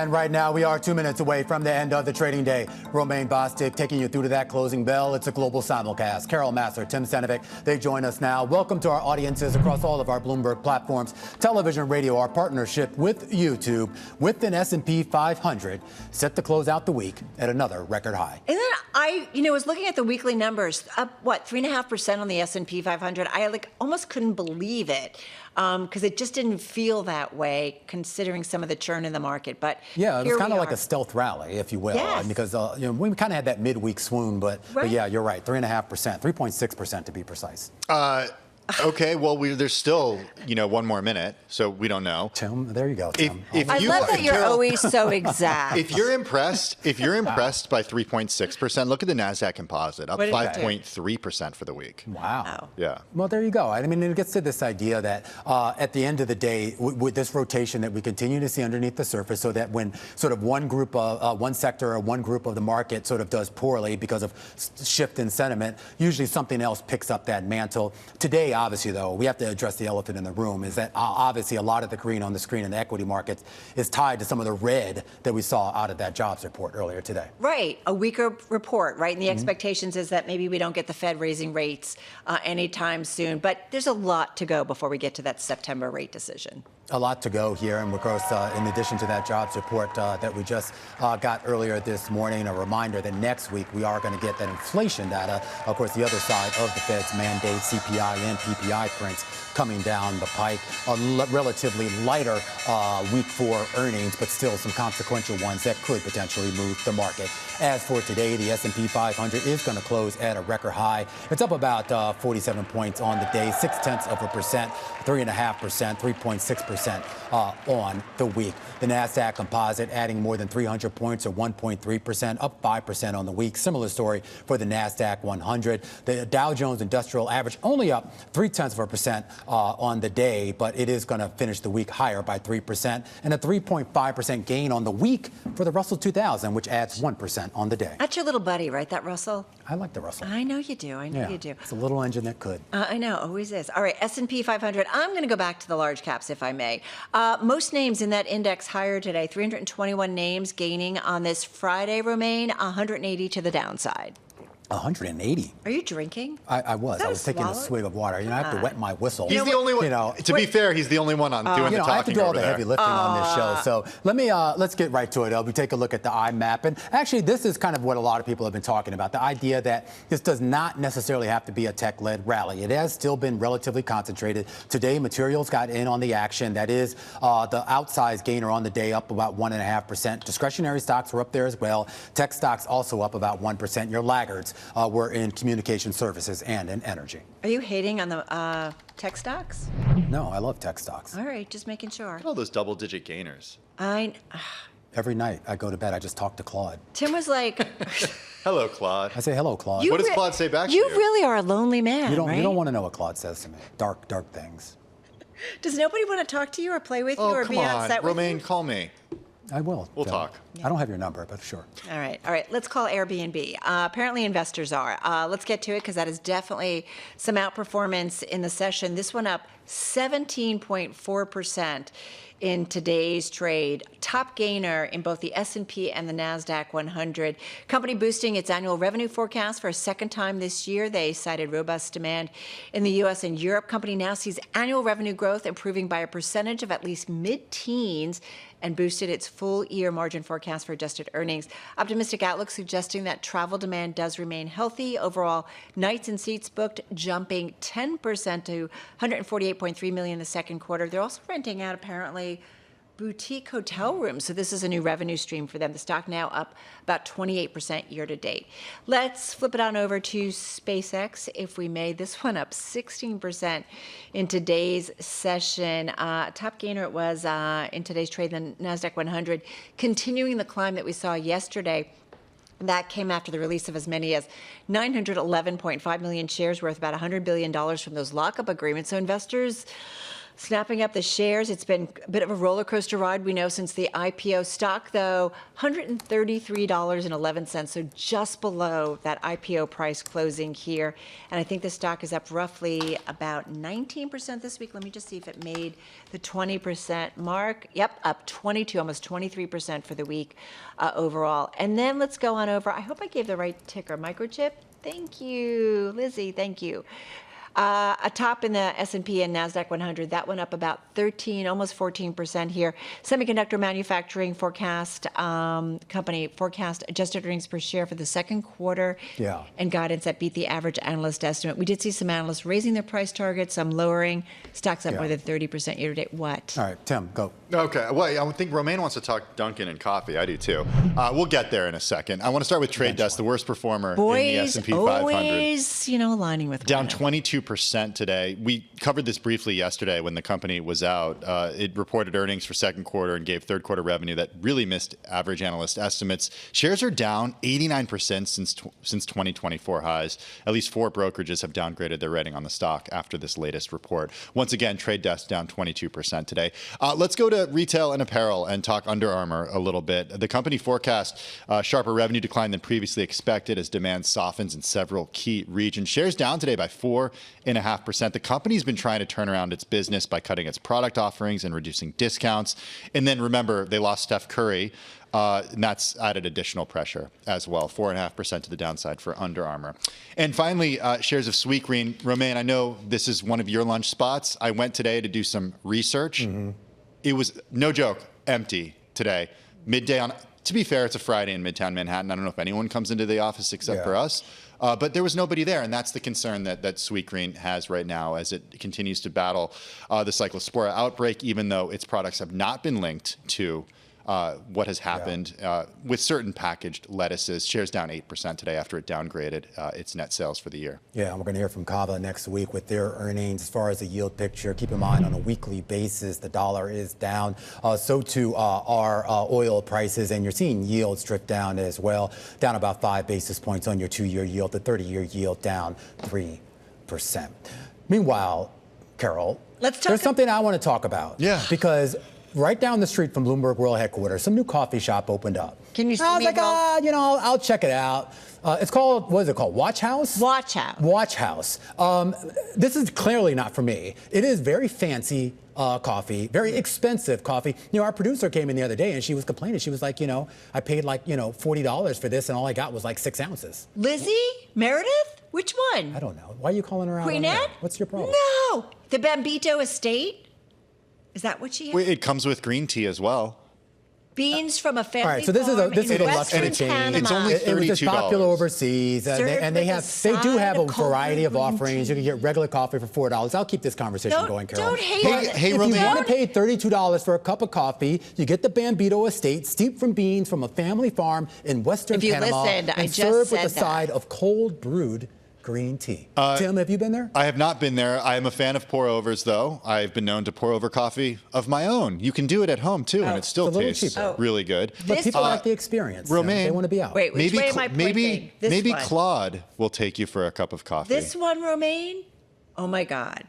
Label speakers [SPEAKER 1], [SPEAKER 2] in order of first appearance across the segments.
[SPEAKER 1] And right now, we are 2 minutes away from the end of the trading day. Romaine Bostick taking you through to that closing bell. It's a global simulcast. Carol Massar, Tim Stenovec, they join us now. Welcome to our audiences across all of our Bloomberg platforms, television, radio, our partnership with YouTube, with an S&P 500 set to close out the week at another record high.
[SPEAKER 2] And then I was looking at the weekly numbers, up, 3.5% on the S&P 500. I almost couldn't believe it. Because it just didn't feel that way, considering some of the churn in the market. But
[SPEAKER 1] yeah, it was kind of like a stealth rally, if you will,
[SPEAKER 2] yes.
[SPEAKER 1] Because we kind of had that midweek swoon. But yeah, you're right, 3.5%, 3.6% to be precise.
[SPEAKER 3] Okay, well, there's still, one more minute, so we don't know.
[SPEAKER 1] Tim, there you go, Tim.
[SPEAKER 2] I love that you're always so exact.
[SPEAKER 3] If you're impressed by 3.6%, look at the Nasdaq Composite, up 5.3% for the week.
[SPEAKER 1] Wow.
[SPEAKER 3] Yeah.
[SPEAKER 1] Well, there you go. I mean, it gets to this idea that at the end of the day, with this rotation that we continue to see underneath the surface, so that when sort of one group of one sector or one group of the market sort of does poorly because of shift in sentiment, usually something else picks up that mantle. Today, obviously, though, we have to address the elephant in the room, is that obviously a lot of the green on the screen in the equity markets is tied to some of the red that we saw out of that jobs report earlier today.
[SPEAKER 2] Right. A weaker report, right? And the expectations is that maybe we don't get the Fed raising rates anytime soon. But there's a lot to go before we get to that September rate decision.
[SPEAKER 1] A lot to go here, and of course, in addition to that jobs report that we just got earlier this morning, a reminder that next week we are going to get that inflation data. Of course, the other side of the Fed's mandate, CPI and PPI prints coming down the pike. A relatively lighter week for earnings, but still some consequential ones that could potentially move the market. As for today, the S&P 500 is going to close at a record high. It's up about 47 points on the day, 0.6%, 3.5%, 3.6%. On the week. The Nasdaq Composite adding more than 300 points, or 1.3%, up 5% on the week. Similar story for the Nasdaq 100. The Dow Jones Industrial Average only up 0.3% on the day, but it is going to finish the week higher by 3%, and a 3.5% gain on the week for the Russell 2000, which adds 1% on the day.
[SPEAKER 2] That's your little buddy, right? That Russell?
[SPEAKER 1] I like the Russell.
[SPEAKER 2] I know you do. I know you do.
[SPEAKER 1] It's a little engine that could.
[SPEAKER 2] I know, always is. All right, S&P 500. I'm going to go back to the large caps, if I may. Most names in that index higher today, 321 names gaining on this Friday, Romaine, 180 to the downside.
[SPEAKER 1] 180.
[SPEAKER 2] Are you drinking?
[SPEAKER 1] I was. I was taking a swig of water. I have to wet my whistle.
[SPEAKER 3] He's the only one. To be fair, he's the only one on doing the talking.
[SPEAKER 1] I have to do all the
[SPEAKER 3] there.
[SPEAKER 1] heavy lifting on this show. So let's get right to it. We take a look at the IMAP, and actually, this is kind of what a lot of people have been talking about: the idea that this does not necessarily have to be a tech-led rally. It has still been relatively concentrated. Today, materials got in on the action. That is the outsized gainer on the day, up about 1.5%. Discretionary stocks were up there as well. Tech stocks also up about 1%. Your laggards were in communication services and in energy.
[SPEAKER 2] Are you hating on the tech stocks?
[SPEAKER 1] No, I love tech stocks.
[SPEAKER 2] All right, just making sure.
[SPEAKER 3] Look at all those double-digit gainers.
[SPEAKER 1] Every night I go to bed, I just talk to Claude.
[SPEAKER 2] Tim was like...
[SPEAKER 3] Hello, Claude.
[SPEAKER 1] I say, hello, Claude.
[SPEAKER 3] What does Claude say back to you?
[SPEAKER 2] You really are a lonely man,
[SPEAKER 1] You
[SPEAKER 2] right?
[SPEAKER 1] don't want to know what Claude says to me. Dark things.
[SPEAKER 2] Does nobody want to talk to you or play with you or be on set with you?
[SPEAKER 3] Romaine, call me.
[SPEAKER 1] I will.
[SPEAKER 3] We'll talk.
[SPEAKER 1] I don't have your number, but sure.
[SPEAKER 2] All right. Let's call Airbnb. Apparently investors are. Let's get to it, because that is definitely some outperformance in the session. This one up 17.4% in today's trade. Top gainer in both the S&P and the Nasdaq 100. Company boosting its annual revenue forecast for a second time this year. They cited robust demand in the U.S. and Europe. Company now sees annual revenue growth improving by a percentage of at least mid-teens, and boosted its full-year margin forecast for adjusted earnings. Optimistic outlook suggesting that travel demand does remain healthy. Overall, nights and seats booked jumping 10% to 148.3 million in the second quarter. They're also renting out, apparently, boutique hotel rooms. So this is a new revenue stream for them. The stock now up about 28% year to date. Let's flip it on over to SpaceX, if we may. This one up 16% in today's session. Top gainer it was in today's trade, the Nasdaq 100, continuing the climb that we saw yesterday. That came after the release of as many as 911.5 million shares worth about $100 billion from those lockup agreements. So investors snapping up the shares. It's been a bit of a roller coaster ride, we know, since the IPO. Stock, though, $133.11, so just below that IPO price closing here. And I think the stock is up roughly about 19% this week. Let me just see if it made the 20% mark. Yep, up 22, almost 23% for the week overall. And then let's go on over. I hope I gave the right ticker. Microchip? Thank you. Lizzie, thank you. A top in the S&P and NASDAQ 100, that went up about 13, almost 14% here. Semiconductor manufacturing forecast, company forecast adjusted earnings per share for the second quarter.
[SPEAKER 1] Yeah.
[SPEAKER 2] And guidance that beat the average analyst estimate. We did see some analysts raising their price targets, some lowering. Stocks up more than 30% year to date. What?
[SPEAKER 1] All right, Tim, go.
[SPEAKER 3] Okay. Well, I think Romaine wants to talk Dunkin' and coffee. I do too. We'll get there in a second. I want to start with Trade Desk, the worst performer in the S&P 500.
[SPEAKER 2] Always, aligning with
[SPEAKER 3] Down
[SPEAKER 2] one.
[SPEAKER 3] 22% today. We covered this briefly yesterday when the company was out. It reported earnings for second quarter and gave third quarter revenue that really missed average analyst estimates. Shares are down 89% since 2024 highs. At least 4 brokerages have downgraded their rating on the stock after this latest report. Once again, Trade Desk down 22% today. Let's go to retail and apparel and talk Under Armour a little bit. The company forecast sharper revenue decline than previously expected as demand softens in several key regions. Shares down today by 4.5%. The company's been trying to turn around its business by cutting its product offerings and reducing discounts. And then remember, they lost Steph Curry, and that's added additional pressure as well. 4.5% to the downside for Under Armour. And finally, shares of Sweetgreen. Romaine, I know this is one of your lunch spots. I went today to do some research. Mm-hmm. It was, no joke, empty today. Midday on, to be fair, it's a Friday in Midtown Manhattan. I don't know if anyone comes into the office except for us. But there was nobody there, and that's the concern that Sweetgreen has right now as it continues to battle the Cyclospora outbreak, even though its products have not been linked to what has happened with certain packaged lettuces. Shares down 8% today after it downgraded its net sales for the year.
[SPEAKER 1] Yeah, and we're going to hear from Kava next week with their earnings. As far as the yield picture, keep in mind on a weekly basis, the dollar is down. So too are oil prices, and you're seeing yields drift down as well, down about 5 basis points on your 2-year yield. The 30-year yield down 3%. Meanwhile, Carol, there's something I want to talk about.
[SPEAKER 3] Yeah.
[SPEAKER 1] Because right down the street from Bloomberg World Headquarters, some new coffee shop opened up.
[SPEAKER 2] Can you see
[SPEAKER 1] I was
[SPEAKER 2] me?
[SPEAKER 1] like, I'll check it out. It's called, what is it called? Watch House?
[SPEAKER 2] Watch House.
[SPEAKER 1] Watch House. This is clearly not for me. It is very fancy coffee, very expensive coffee. Our producer came in the other day and she was complaining. She was like, I paid like, $40 for this and all I got was like 6 ounces.
[SPEAKER 2] Lizzie? Meredith? Which one?
[SPEAKER 1] I don't know. Why are you calling her out?
[SPEAKER 2] Queenette?
[SPEAKER 1] What's your problem?
[SPEAKER 2] No. The Bambito Estate? Is that what she has?
[SPEAKER 3] It comes with green tea as well.
[SPEAKER 2] Beans from a family
[SPEAKER 1] All right, so this is a luxury chain.
[SPEAKER 3] It's only $32.
[SPEAKER 1] It was just popular overseas, and they do have a variety of offerings. You can get regular coffee for $4. I'll keep this conversation going, Carol.
[SPEAKER 2] Don't hate on it.
[SPEAKER 3] Hey,
[SPEAKER 1] if
[SPEAKER 3] Romaine.
[SPEAKER 1] you want to pay $32 for a cup of coffee, you get the Bambito Estate, steeped from beans from a family farm in Western Panama, and served with a side of cold brewed green tea. Tim, have you been there?
[SPEAKER 3] I have not been there. I am a fan of pour-overs, though. I've been known to pour over coffee of my own. You can do it at home, too, and it still tastes really good.
[SPEAKER 1] But people like the experience.
[SPEAKER 3] Romaine,
[SPEAKER 1] they want to be out.
[SPEAKER 2] Wait, which way am I pointing?
[SPEAKER 3] Maybe Claude will take you for a cup of coffee.
[SPEAKER 2] This one, Romaine? Oh, my God.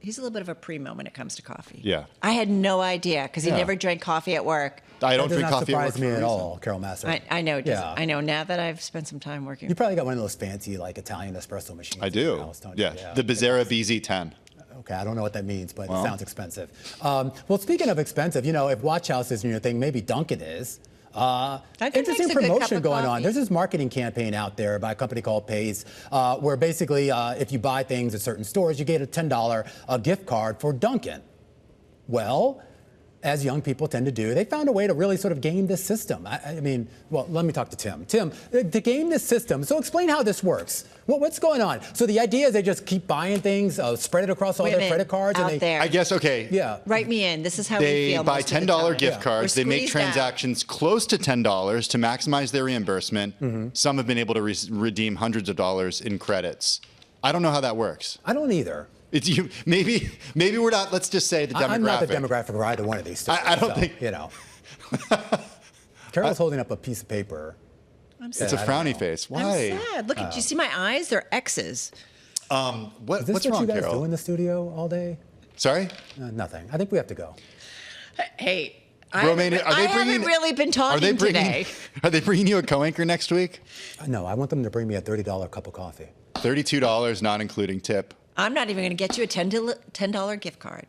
[SPEAKER 2] He's a little bit of a primo when it comes to coffee.
[SPEAKER 3] Yeah.
[SPEAKER 2] I had no idea because he never drank coffee at work.
[SPEAKER 3] I don't drink coffee at work.
[SPEAKER 1] That does not surprise me at all, Carol Massar.
[SPEAKER 2] I know. I know. Now that I've spent some time working.
[SPEAKER 1] You probably got one of those fancy, like, Italian espresso machines.
[SPEAKER 3] I do.
[SPEAKER 1] House,
[SPEAKER 3] Yeah. The Bizzarra BZ10.
[SPEAKER 1] Okay, I don't know what that means, but it sounds expensive. Well, speaking of expensive, if Watch House isn't your thing, maybe Dunkin' is. Interesting promotion going on. There's this marketing campaign out there by a company called Pace, where basically if you buy things at certain stores, you get a $10 gift card for Dunkin'. Well, as young people tend to do, they found a way to really sort of game this system. I mean, let me talk to Tim. Tim, to game this system, so explain how this works. What's going on? So the idea is they just keep buying things, spread it across all their credit cards.
[SPEAKER 2] And
[SPEAKER 3] I guess, okay.
[SPEAKER 1] Yeah.
[SPEAKER 2] Write me in. This is how we feel.
[SPEAKER 3] They buy $10 gift cards. They make transactions close to $10 to maximize their reimbursement. Mm-hmm. Some have been able to redeem hundreds of dollars in credits. I don't know how that works.
[SPEAKER 1] I don't either.
[SPEAKER 3] It's you. Maybe we're not. Let's just say the demographic.
[SPEAKER 1] I'm not the demographic of either one of these two.
[SPEAKER 3] I don't think.
[SPEAKER 1] Carol's holding up a piece of paper.
[SPEAKER 2] I'm sad.
[SPEAKER 3] It's a frowny face. Why?
[SPEAKER 2] I'm sad. Look, do you see my eyes? They're X's.
[SPEAKER 3] What's
[SPEAKER 1] Is this
[SPEAKER 3] wrong,
[SPEAKER 1] what you guys
[SPEAKER 3] Carol?
[SPEAKER 1] do in the studio all day?
[SPEAKER 3] Sorry?
[SPEAKER 1] Nothing. I think we have to go.
[SPEAKER 2] Hey,
[SPEAKER 3] Romaine,
[SPEAKER 2] I haven't really been talking today.
[SPEAKER 3] Are they bringing you a co-anchor next week?
[SPEAKER 1] No, I want them to bring me a $30 cup of coffee.
[SPEAKER 3] $32, not including tip.
[SPEAKER 2] I'm not even going to get you a $10 gift card.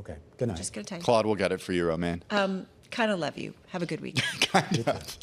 [SPEAKER 1] Okay, good night.
[SPEAKER 2] Just going to tell you.
[SPEAKER 3] Claude will get it for you, Romaine.
[SPEAKER 2] Kind of love you. Have a good week.
[SPEAKER 3] Kind of.